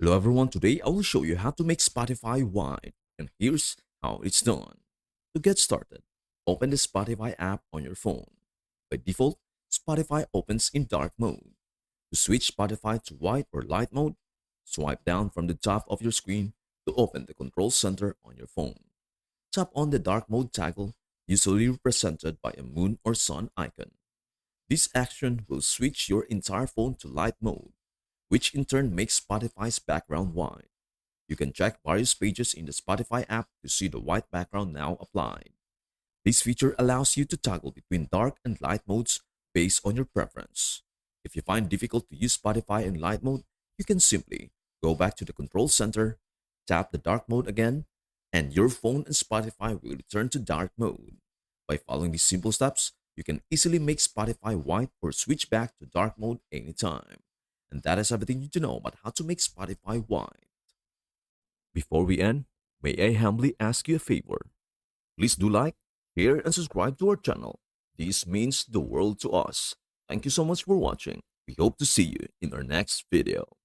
Hello everyone, today I will show you how to make Spotify white, and here's how it's done. To get started, open the Spotify app on your phone. By default, Spotify opens in dark mode. To switch Spotify to white or light mode, swipe down from the top of your screen to open the control center on your phone. Tap on the dark mode toggle, usually represented by a moon or sun icon. This action will switch your entire phone to light mode, which in turn makes Spotify's background white. You can check various pages in the Spotify app to see the white background now applied. This feature allows you to toggle between dark and light modes based on your preference. If you find difficult to use Spotify in light mode, you can simply go back to the control center, tap the dark mode again, and your phone and Spotify will return to dark mode. By following these simple steps, you can easily make Spotify white or switch back to dark mode anytime. And that is everything you need to know about how to make Spotify white. Before we end, may I humbly ask you a favor? Please do like, share, and subscribe to our channel. This means the world to us. Thank you so much for watching. We hope to see you in our next video.